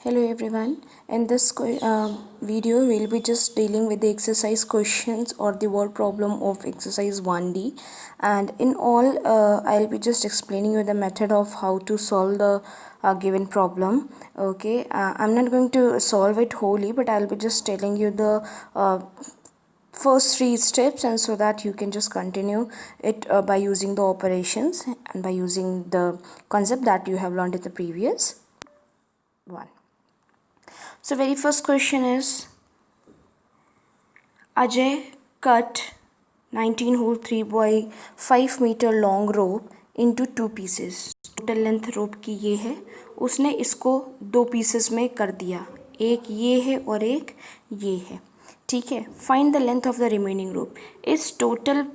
Hello everyone. In this video, we'll be just dealing with the exercise questions or the word problem of exercise 1D. And in all, I'll be just explaining you the method of how to solve the given problem. Okay, I'm not going to solve it wholly, but I'll be just telling you the first 3 steps, and so that you can just continue it by using the operations and by using the concept that you have learned in the previous one. So very first question is, Ajay cut 19 hole 3x5 meter long rope into 2 pieces. Total length rope की ये है, उसने इसको 2 pieces में कर दिया, एक ये है और एक ये है. ठीक है. Find the length of the remaining rope. इस टोटल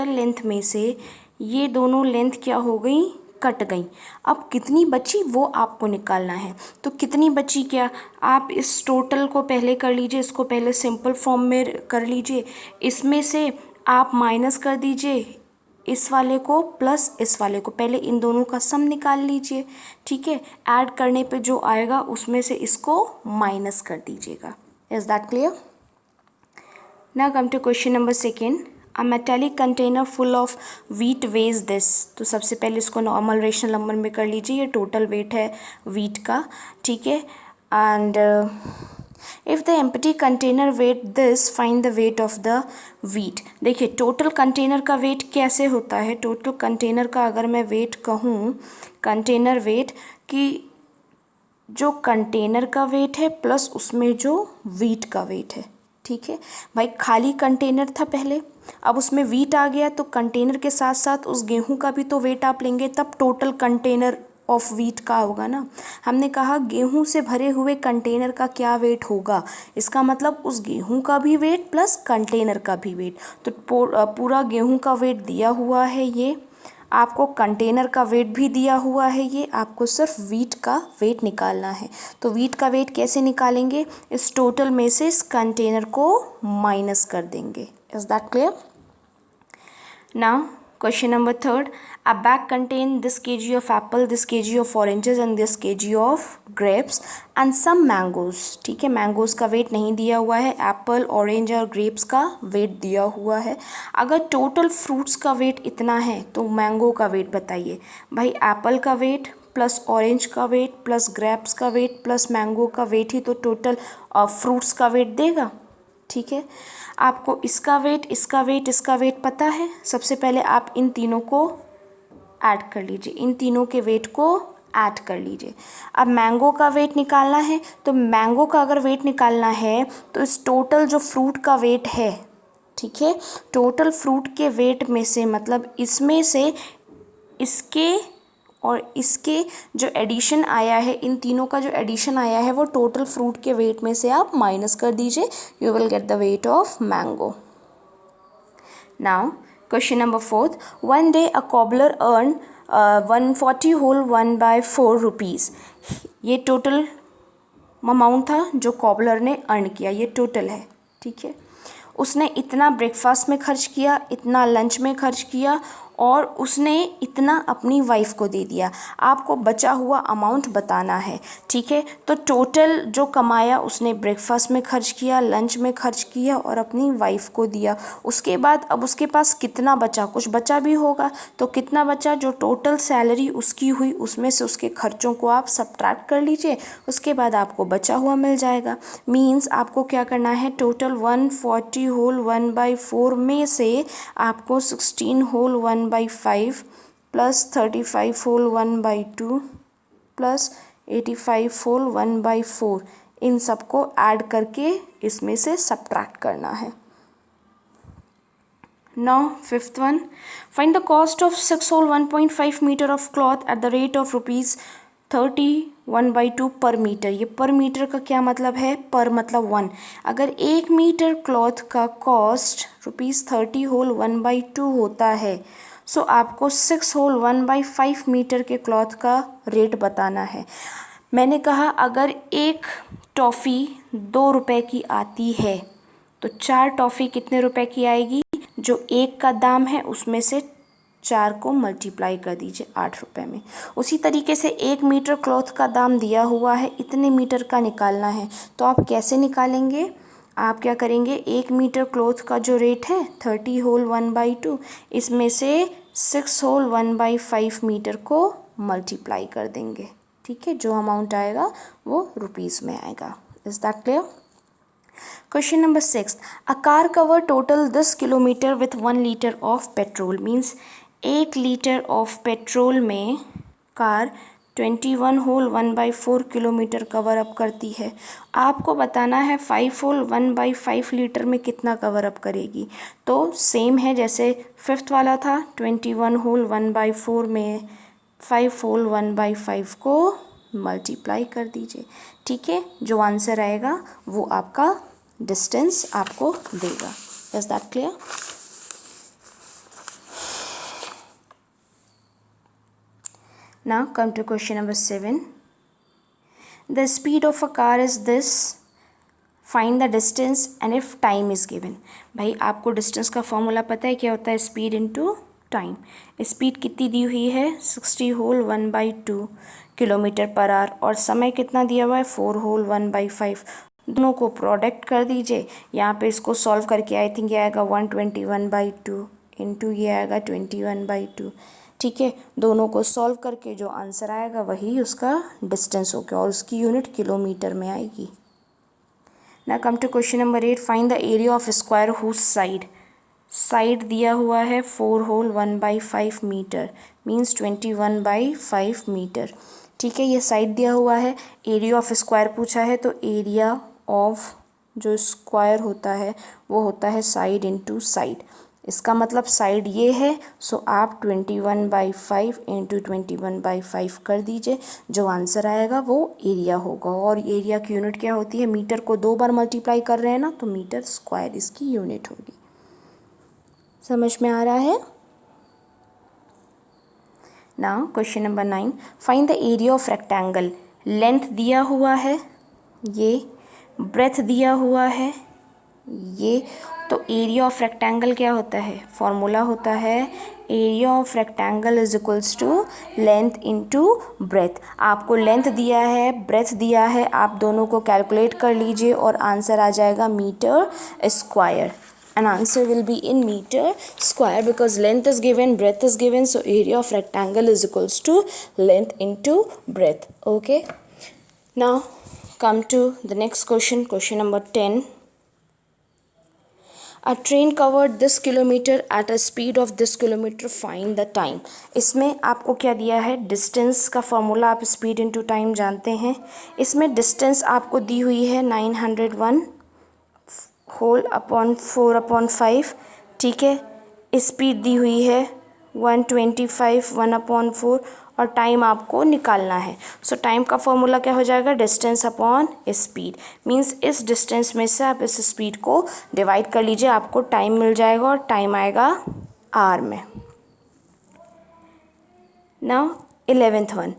लेंथ में से ये दोनों लेंथ क्या हो गई, कट गई. अब कितनी बची वो आपको निकालना है. तो कितनी बची, क्या आप इस टोटल को पहले कर लीजिए, इसको पहले सिंपल फॉर्म में कर लीजिए. इसमें से आप माइनस कर दीजिए इस वाले को प्लस इस वाले को, पहले इन दोनों का सम निकाल लीजिए. ठीक है. ऐड करने पे जो आएगा उसमें से इसको माइनस कर दीजिएगा. Is that clear? Now come to question number second. A metallic container full of wheat weighs this. तो सबसे पहले इसको नॉर्मल रेशनल नंबर में कर लीजिए. ये टोटल वेट है wheat का. ठीक है. And if the empty container weight this, find the weight of the wheat. देखिए टोटल कंटेनर का वेट कैसे होता है. टोटल कंटेनर का अगर मैं वेट कहूँ, कंटेनर वेट कि जो कंटेनर का वेट है प्लस उसमें जो wheat का वेट है. ठीक है भाई, खाली कंटेनर था पहले, अब उसमें वीट आ गया तो कंटेनर के साथ साथ उस गेहूं का भी तो वेट आप लेंगे, तब टोटल कंटेनर ऑफ वीट का होगा ना. हमने कहा गेहूं से भरे हुए कंटेनर का क्या वेट होगा, इसका मतलब उस गेहूं का भी वेट प्लस कंटेनर का भी वेट. तो पूरा गेहूं का वेट दिया हुआ है, ये आपको कंटेनर का वेट भी दिया हुआ है, ये आपको सिर्फ वीट का वेट निकालना है. तो वीट का वेट कैसे निकालेंगे, इस टोटल में से इस कंटेनर को माइनस कर देंगे. Is that clear? Now question number third. A bag contains this kg of apple, this kg of oranges and this kg of grapes and some mangoes. ठीक है, मैंगोज का वेट नहीं दिया हुआ है, एप्पल, ऑरेंज और ग्रेप्स का wait दिया हुआ है. अगर टोटल फ्रूट्स का वेट इतना है तो मैंगो का वेट बताइए. भाई एप्पल का वेट प्लस ऑरेंज का वेट प्लस ग्रेप्स का वेट प्लस मैंगो का वेट ही तो टोटल फ्रूट्स का वेट देगा. ठीक है. आपको इसका वेट, इसका वेट, इसका वेट पता है. सबसे पहले आप इन तीनों को ऐड कर लीजिए, इन तीनों के वेट को ऐड कर लीजिए. अब मैंगो का वेट निकालना है, तो मैंगो का अगर वेट निकालना है तो इस टोटल जो फ्रूट का वेट है, ठीक है, टोटल फ्रूट के वेट में से, मतलब इसमें से इसके और इसके जो एडिशन आया है, इन तीनों का जो एडिशन आया है वो टोटल फ्रूट के वेट में से आप माइनस कर दीजिए. You will get the weight of mango. Now question number fourth. One day a cobbler earn 140 whole 1/4 rupees. ये टोटल अमाउंट था जो कॉबलर ने अर्न किया, ये टोटल है. ठीक है. उसने इतना ब्रेकफास्ट में खर्च किया, इतना लंच में खर्च किया और उसने इतना अपनी वाइफ को दे दिया. आपको बचा हुआ अमाउंट बताना है. ठीक है. तो टोटल जो कमाया उसने ब्रेकफास्ट में खर्च किया, लंच में खर्च किया और अपनी वाइफ को दिया. उसके बाद अब उसके पास कितना बचा, कुछ बचा भी होगा, तो कितना बचा, जो टोटल सैलरी उसकी हुई उसमें से उसके खर्चों को आप सब्ट्रैक्ट कर लीजिए, उसके बाद आपको बचा हुआ मिल जाएगा. मीन्स आपको क्या करना है, टोटल 140 होल 1/4 में से आपको 16 whole 1/5 plus 35 whole 1/2 plus 85 whole 1/4 इन सबको ऐड करके इसमें से सब्ट्रैक्ट करना है. Now fifth one. Find the cost of 6 whole 1.5 metre of cloth at the rate of ₹30 1/2 पर मीटर. ये पर मीटर का क्या मतलब है, पर मतलब 1. अगर 1 मीटर क्लॉथ का कॉस्ट ₹30 होल 1/2 होता है, सो आपको 6 होल 1/5 मीटर के क्लॉथ का रेट बताना है. मैंने कहा अगर एक टॉफ़ी 2 रुपए की आती है तो 4 टॉफ़ी कितने रुपए की आएगी, जो एक का दाम है उसमें से 4 को मल्टीप्लाई कर दीजिए 8 रुपये में। उसी तरीके से 1 मीटर क्लॉथ का दाम दिया हुआ है, इतने मीटर का निकालना है, तो आप कैसे निकालेंगे? आप क्या करेंगे, 1 मीटर क्लॉथ का जो रेट है 30 होल 1/2, इसमें से 6 होल 1/5 मीटर को मल्टीप्लाई कर देंगे। ठीक है, जो अमाउंट आएगा वो रुपीज़ में आएगा। Is that clear? Question number 6. A car cover total this kilometer with 1 liter of petrol means 1 litre of petrol में car 21 whole 1/4 kilometre cover up करती है। आपको बताना है 5 होल 1/5 लीटर में कितना कवर अप करेगी। तो सेम है जैसे फिफ्थ वाला था, 21 होल 1/4 में 5 होल 1/5 को मल्टीप्लाई कर दीजिए। ठीक है, जो आंसर आएगा वो आपका डिस्टेंस आपको देगा। Is that clear? Now come to question number 7. The speed of a car is this. Find the distance and if time is given. भाई आपको डिस्टेंस का फॉर्मूला पता है क्या होता है? Speed into time. स्पीड कितनी दी हुई है? 60 होल 1/2 किलोमीटर पर आवर और समय कितना दिया हुआ है? 4 होल 1/5। दोनों को प्रोडक्ट कर दीजिए। यहाँ पे इसको सॉल्व करके आई थिंक ये आएगा 121/2 इंटू ये आएगा 21/2। ठीक है, दोनों को सॉल्व करके जो आंसर आएगा वही उसका डिस्टेंस होगा और उसकी यूनिट किलोमीटर में आएगी। Now come to question number 8. Find the area of square whose side दिया हुआ है 4 होल 1/5 मीटर मीन्स 21/5 मीटर। ठीक है, ये साइड दिया हुआ है, एरिया ऑफ स्क्वायर पूछा है तो एरिया ऑफ जो स्क्वायर होता है वो होता है साइड इनटू साइड। इसका मतलब साइड ये है, सो आप 21/5 इंटू 21/5 कर दीजिए। जो आंसर आएगा वो एरिया होगा और एरिया की यूनिट क्या होती है? मीटर को 2 बार मल्टीप्लाई कर रहे हैं ना, तो मीटर स्क्वायर इसकी यूनिट होगी। समझ में आ रहा है? Now question number 9. Find the area of rectangle. Length दिया हुआ है, ये ब्रेथ दिया हुआ है, ये तो एरिया ऑफ रेक्टेंगल क्या होता है? फॉर्मूला होता है area of rectangle is equals to length into breadth. आपको लेंथ दिया है, ब्रेथ दिया है, आप दोनों को कैलकुलेट कर लीजिए और आंसर आ जाएगा metre square. An answer will be in meter square because length is given, breadth is given, so area of rectangle is equals to length into breadth. Okay, now come to the next question. Question number 10. A train covered this kilometer at a speed of this kilometer. Find the time. इसमें आपको क्या दिया है? Distance का formula आप speed into time जानते हैं। इसमें डिस्टेंस आपको दी हुई है 901 होल अपॉन 4/5। ठीक है, स्पीड दी हुई है 125 1/4 और टाइम आपको निकालना है। सो टाइम का फॉर्मूला क्या हो जाएगा? Distance upon speed. मींस इस डिस्टेंस में से आप इस स्पीड को डिवाइड कर लीजिए, आपको टाइम मिल जाएगा और टाइम आएगा आर में। Now 11th one.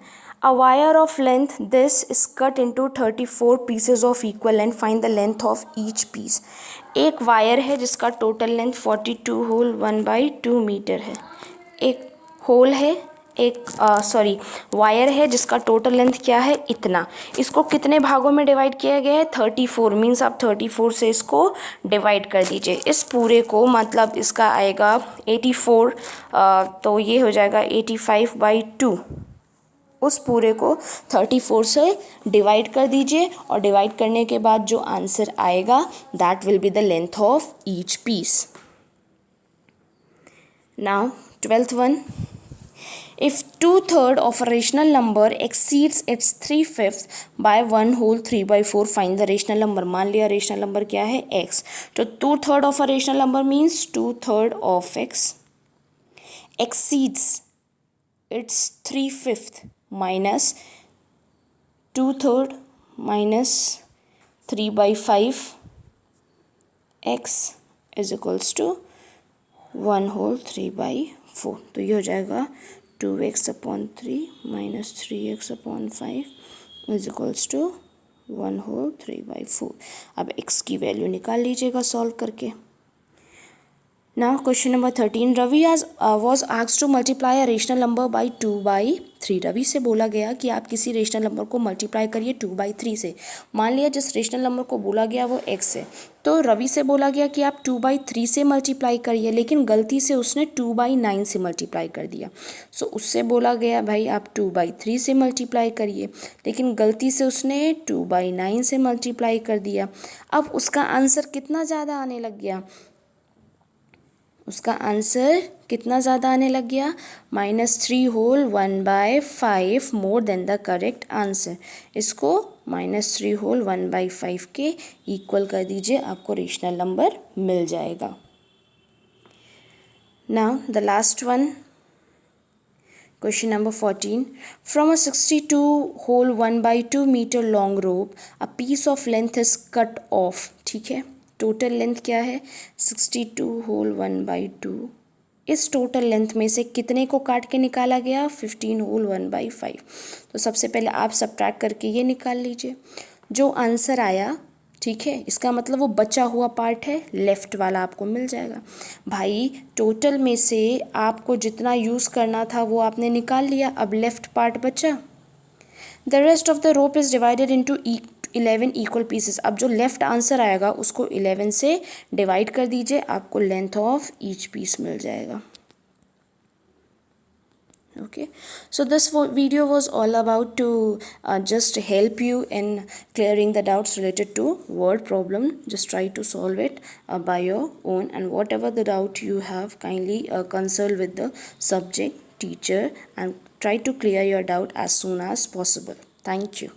A wire of length this is cut into 34 pieces of equal length. Find the length of each piece. एक वायर है जिसका टोटल लेंथ 42 होल 1/2 मीटर है। एक होल है, वायर है जिसका टोटल लेंथ क्या है? इतना। इसको कितने भागों में डिवाइड किया गया है? 34। मीन्स आप 34 से इसको डिवाइड कर दीजिए। इस पूरे को मतलब इसका आएगा 84, तो ये हो जाएगा 85/2। उस पूरे को 34 से डिवाइड कर दीजिए और डिवाइड करने के बाद जो आंसर आएगा that will be the length of each piece. Now 12th one. If 2/3 of a rational number exceeds its 3/5 by 1 whole 3/4, find the rational number. मान लिया रेशनल नंबर क्या है? x। तो 2/3 of a rational number means 2/3 of x exceeds its 3/5 minus 2/3 minus 3/5 x is equals to 1 whole 3/4। तो ये हो जाएगा 2x/3 minus 3x/5 is equals to 1 whole 3/4। अब x की वैल्यू निकाल लीजिएगा सॉल्व करके। Now question number 13. Ravi was asked to multiply a rational number by 2/3. Ravi से बोला गया कि आप किसी रेशनल नंबर को मल्टीप्लाई करिए 2/3 से। मान लिया जिस रेशनल नंबर को बोला गया वो x है, तो रवि से बोला गया कि आप 2/3 से मल्टीप्लाई करिए, लेकिन गलती से उसने 2/9 से मल्टीप्लाई कर दिया। सो उससे बोला गया भाई आप 2/3 से मल्टीप्लाई करिए, लेकिन गलती से उसने 2/9 से मल्टीप्लाई कर दिया। अब उसका आंसर कितना ज़्यादा आने लग गया, उसका आंसर कितना ज़्यादा आने लग गया, -3 whole 1/5 more than the correct answer. इसको -3 होल 1/5 के इक्वल कर दीजिए, आपको रेशनल नंबर मिल जाएगा। Now the last one, question number 14. From a 62 whole 1/2 metre long rope a piece of length is cut off. ठीक है, टोटल लेंथ क्या है, 62 होल 1/2। इस टोटल लेंथ में से कितने को काट के निकाला गया, 15 होल 1/5। तो सबसे पहले आप सब्ट्रैक्ट करके ये निकाल लीजिए जो आंसर आया। ठीक है, इसका मतलब वो बचा हुआ पार्ट है, लेफ़्ट वाला आपको मिल जाएगा। भाई टोटल में से आपको जितना यूज़ करना था वो आपने निकाल लिया, अब लेफ़्ट पार्ट बचा। The rest of the rope is divided into 11 equal pieces. अब जो लेफ्ट आंसर आएगा उसको 11 से डिवाइड कर दीजिए, आपको लेंथ ऑफ ईच पीस मिल जाएगा। Okay, so this video was all about to just help you in clearing the doubts related to word problem. Just try to solve it by your own, and whatever the doubt you have, kindly consult with the subject teacher and try to clear your doubt as soon as possible. Thank you.